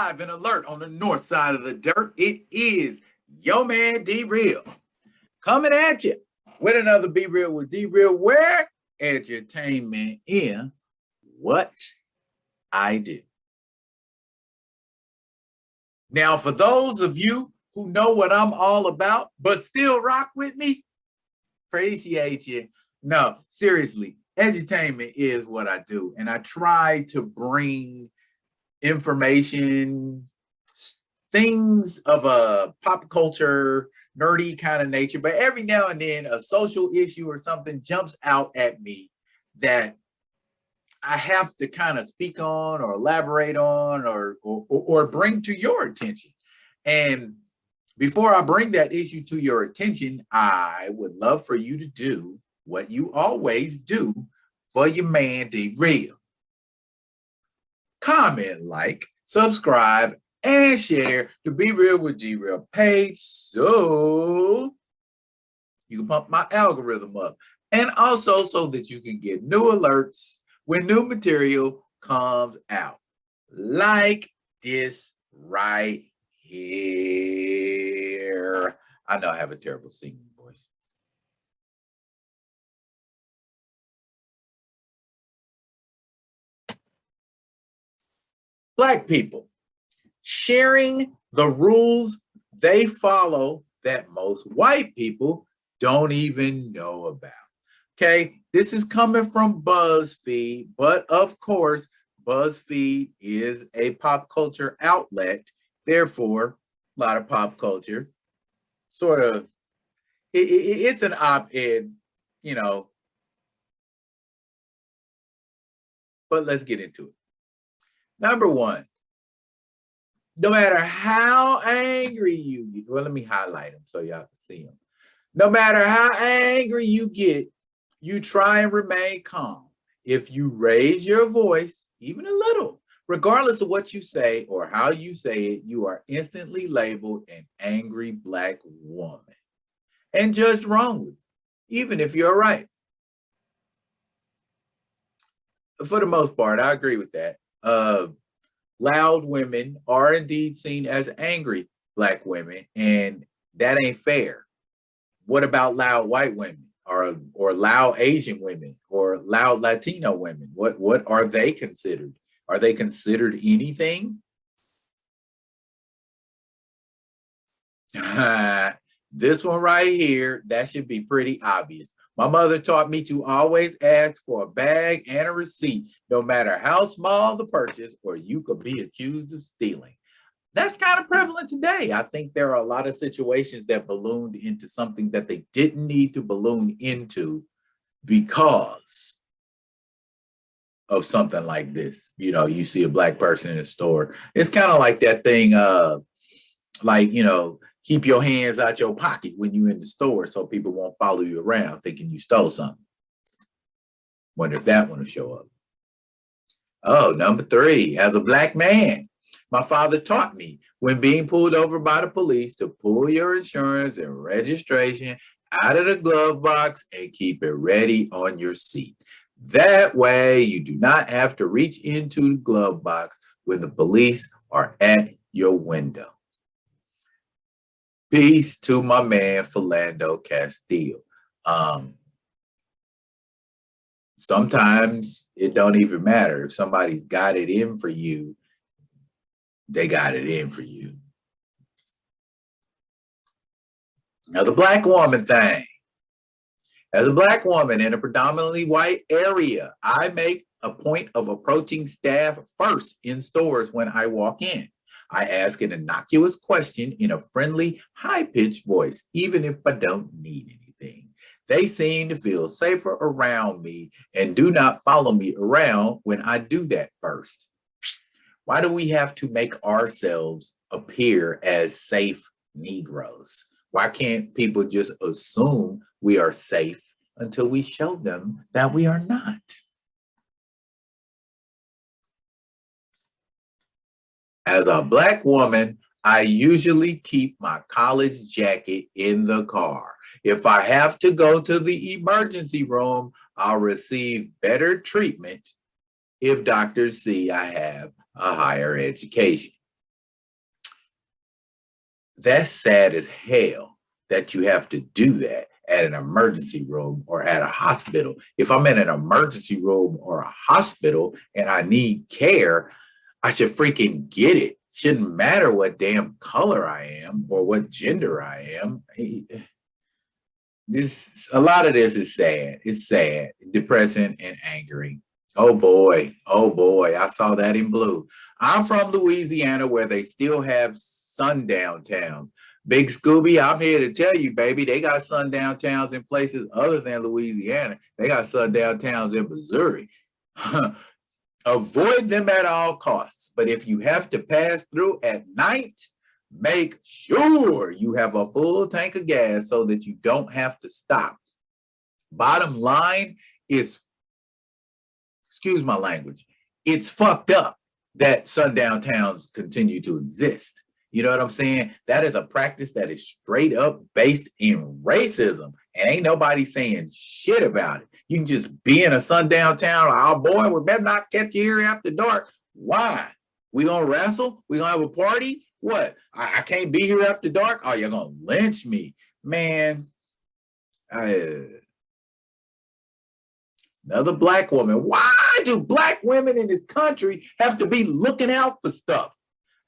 live and alert on the north side of the dirt. It is your man D Real coming at you with another Be Real with D Real, where edutainment in what I do. Now, for those of you who know what I'm all about, but still rock with me, appreciate you. No, seriously, edutainment is what I do. And I try to bring information, things of a pop culture, nerdy kind of nature, but every now and then a social issue or something jumps out at me that I have to kind of speak on or elaborate on or bring to your attention. And before I bring that issue to your attention, I would love for you to do what you always do for your man D Real. Comment, like, subscribe, and share the Be Real with D Real page so you can pump my algorithm up. And also so that you can get new alerts when new material comes out. Like this right here. I know I have a terrible singing voice. Black people sharing the rules they follow that most white people don't even know about. Okay, this is coming from BuzzFeed, but of course, BuzzFeed is a pop culture outlet. Therefore, a lot of pop culture sort of, it's an op-ed, you know, but let's get into it. Number one, no matter how angry you get, well, let me highlight them so y'all can see them. No matter how angry you get, you try and remain calm. If you raise your voice, even a little, regardless of what you say or how you say it, you are instantly labeled an angry Black woman and judged wrongly, even if you're right. For the most part, I agree with that. Loud women are indeed seen as angry Black women, and that ain't fair. What about loud white women or loud Asian women or loud Latino women? What are they considered? Are they considered anything? This one right here, that should be pretty obvious. My mother taught me to always ask for a bag and a receipt, no matter how small the purchase, or you could be accused of stealing. That's kind of prevalent today. I think there are a lot of situations that ballooned into something that they didn't need to balloon into because of something like this. You know, you see a Black person in a store. It's kind of like that thing, like, you know, keep your hands out your pocket when you're in the store so people won't follow you around thinking you stole something. Wonder if that one will show up. Oh, number three, as a Black man, my father taught me when being pulled over by the police to pull your insurance and registration out of the glove box and keep it ready on your seat. That way you do not have to reach into the glove box when the police are at your window. Peace to my man, Philando Castile. Sometimes it don't even matter. If somebody's got it in for you, they got it in for you. Now, the Black woman thing. As a Black woman in a predominantly white area, I make a point of approaching staff first in stores when I walk in. I ask an innocuous question in a friendly, high-pitched voice, even if I don't need anything. They seem to feel safer around me and do not follow me around when I do that first. Why do we have to make ourselves appear as safe Negroes? Why can't people just assume we are safe until we show them that we are not? As a Black woman, I usually keep my college jacket in the car. If I have to go to the emergency room, I'll receive better treatment if doctors see I have a higher education. That's sad as hell that you have to do that at an emergency room or at a hospital. If I'm in an emergency room or a hospital and I need care, I should freaking get it. Shouldn't matter what damn color I am or what gender I am. This a lot of this is sad. It's sad, depressing, and angering. Oh boy, I saw that in blue. I'm from Louisiana where they still have sundown towns. Big Scooby, I'm here to tell you, baby, they got sundown towns in places other than Louisiana. They got sundown towns in Missouri. Avoid them at all costs. But if you have to pass through at night, make sure you have a full tank of gas so that you don't have to stop. Bottom line is, excuse my language, it's fucked up that sundown towns continue to exist. You know what I'm saying? That is a practice that is straight up based in racism. And ain't nobody saying shit about it. You can just be in a sundown town. Oh boy, we better not catch you here after dark. Why? We gonna wrestle? We gonna have a party? What? I can't be here after dark? Oh, you're gonna lynch me. Man. Another black woman. Why do black women in this country have to be looking out for stuff?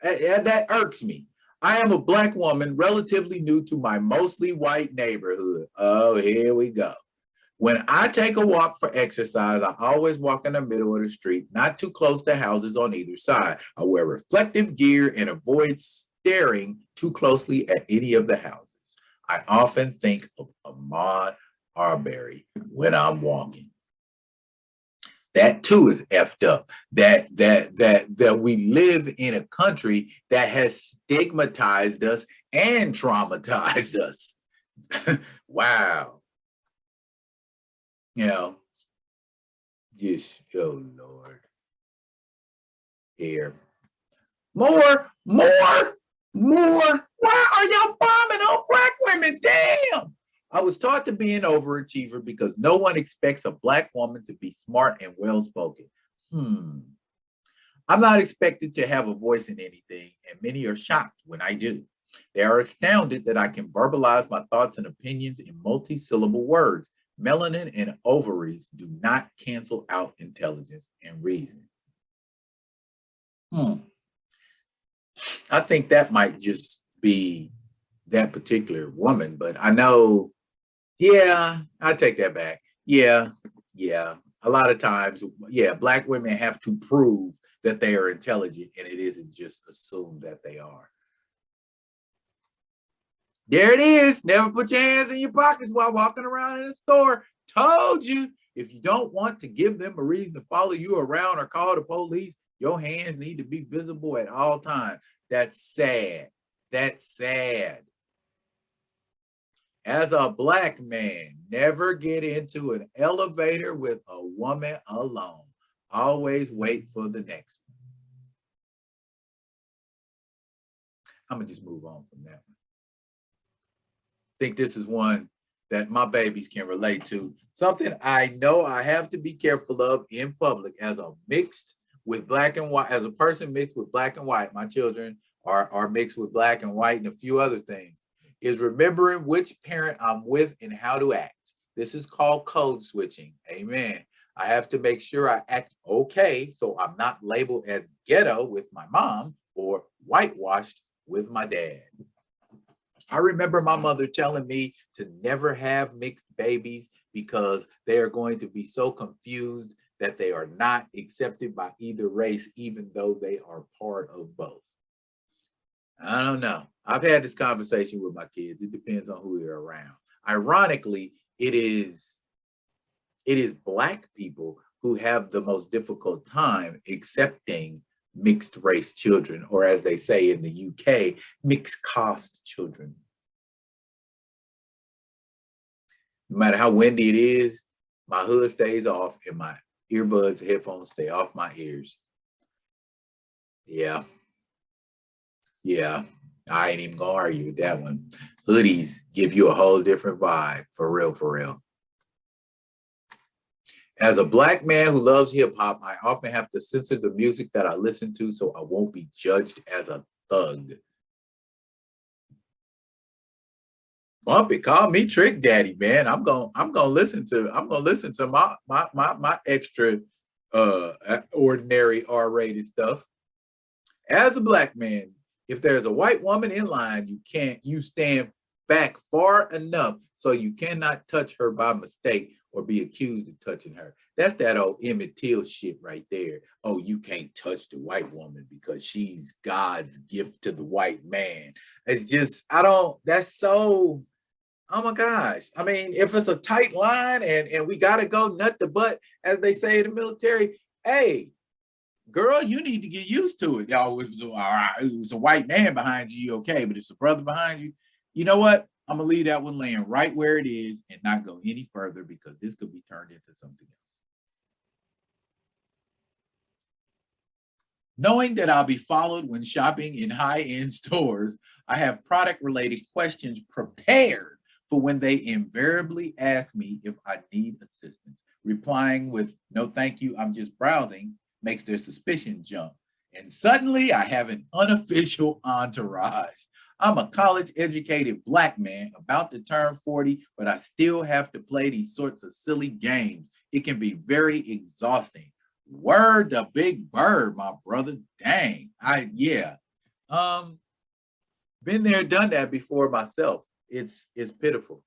That irks me. I am a black woman relatively new to my mostly white neighborhood. Oh, here we go. When I take a walk for exercise, I always walk in the middle of the street, not too close to houses on either side. I wear reflective gear and avoid staring too closely at any of the houses. I often think of Ahmaud Arbery when I'm walking. That too is effed up. That we live in a country that has stigmatized us and traumatized us. Wow. You know, just, oh Lord. Here. More. Why are y'all bombing on black women? Damn. I was taught to be an overachiever because no one expects a black woman to be smart and well-spoken. I'm not expected to have a voice in anything, and many are shocked when I do. They are astounded that I can verbalize my thoughts and opinions in multi-syllable words. Melanin and ovaries do not cancel out intelligence and reason. I think that might just be that particular woman, but I know, yeah, I take that back. Yeah. A lot of times, yeah, black women have to prove that they are intelligent, and it isn't just assumed that they are. There it is. Never put your hands in your pockets while walking around in the store. Told you. If you don't want to give them a reason to follow you around or call the police, your hands need to be visible at all times. That's sad. That's sad. As a black man, never get into an elevator with a woman alone. Always wait for the next one. I'm going to just move on from that one. I think this is one that my babies can relate to. Something I know I have to be careful of in public as a mixed with black and white, as a person mixed with black and white. My children are mixed with black and white and a few other things, is remembering which parent I'm with and how to act. This is called code switching. Amen. I have to make sure I act okay so I'm not labeled as ghetto with my mom or whitewashed with my dad. I remember my mother telling me to never have mixed babies because they are going to be so confused that they are not accepted by either race, even though they are part of both. I don't know. I've had this conversation with my kids. It depends on who you're around. Ironically, it is black people who have the most difficult time accepting mixed race children, or as they say in the UK, mixed caste children. No matter how windy it is, my hood stays off and my earbuds, headphones stay off my ears. Yeah, I ain't even gonna argue with that one. Hoodies give you a whole different vibe, for real. As a black man who loves hip hop, I often have to censor the music that I listen to so I won't be judged as a thug. Bumpy, call me Trick Daddy, man. I'm gonna listen to my extra ordinary R-rated stuff. As a black man, if there's a white woman in line, you stand back far enough so you cannot touch her by mistake or be accused of touching her. That's that old Emmett Till shit right there. Oh, you can't touch the white woman because she's God's gift to the white man. It's just, I don't, that's so, oh my gosh. I mean, if it's a tight line and we got to go nut the butt, as they say in the military, hey, girl, you need to get used to it. Y'all, if it was a white man behind you, you okay. But if it's a brother behind you, you know what? I'm going to leave that one laying right where it is and not go any further because this could be turned into something else. Knowing that I'll be followed when shopping in high-end stores, I have product-related questions prepared for when they invariably ask me if I need assistance. Replying with, no thank you, I'm just browsing, makes their suspicion jump. And suddenly I have an unofficial entourage. I'm a college-educated black man about to turn 40, but I still have to play these sorts of silly games. It can be very exhausting. Word the big bird, my brother. Dang. Yeah. Been there, done that before myself. It's pitiful.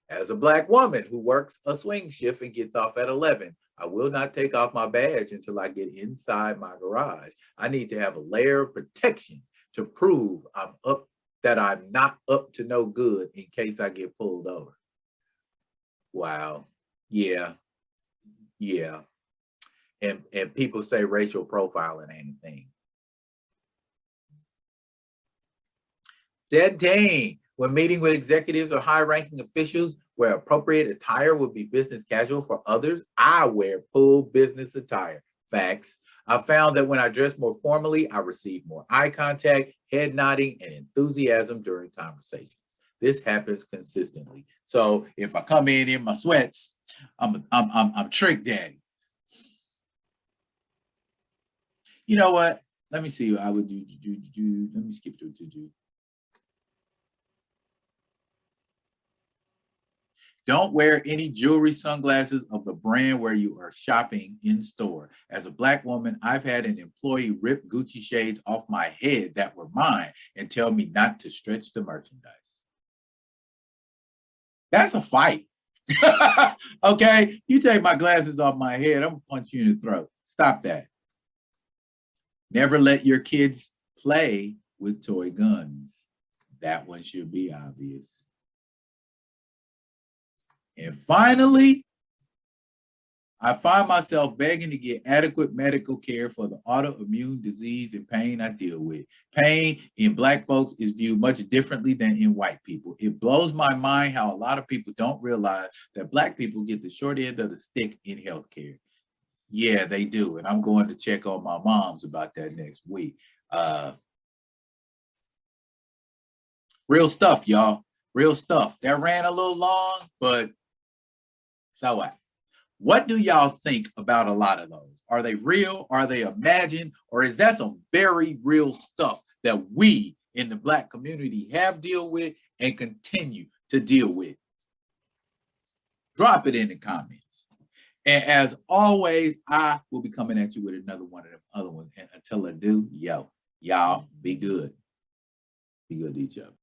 As a black woman who works a swing shift and gets off at 11, I will not take off my badge until I get inside my garage. I need to have a layer of protection to prove that I'm not up to no good in case I get pulled over. Wow. Yeah. Yeah. And people say racial profiling ain't a thing. 17, when meeting with executives or high-ranking officials where appropriate attire would be business casual for others, I wear full business attire. Facts. I found that when I dress more formally, I receive more eye contact, head nodding, and enthusiasm during conversations. This happens consistently. So if I come in my sweats, I'm Trick Daddy. You know what? Let me see what I would do. Let me skip to do. Don't wear any jewelry, sunglasses of the brand where you are shopping in store. As a black woman, I've had an employee rip Gucci shades off my head that were mine and tell me not to stretch the merchandise. That's a fight. Okay, you take my glasses off my head, I'm gonna punch you in the throat. Stop that. Never let your kids play with toy guns. That one should be obvious. And finally, I find myself begging to get adequate medical care for the autoimmune disease and pain I deal with. Pain in black folks is viewed much differently than in white people. It blows my mind how a lot of people don't realize that black people get the short end of the stick in healthcare. Yeah, they do. And I'm going to check on my moms about that next week. Real stuff, y'all. Real stuff. That ran a little long, but so what do y'all think about a lot of those? Are they real? Are they imagined? Or is that some very real stuff that we in the black community have dealt with and continue to deal with? Drop it in the comments. And as always, I will be coming at you with another one of them other ones. And until I do, y'all be good. Be good to each other.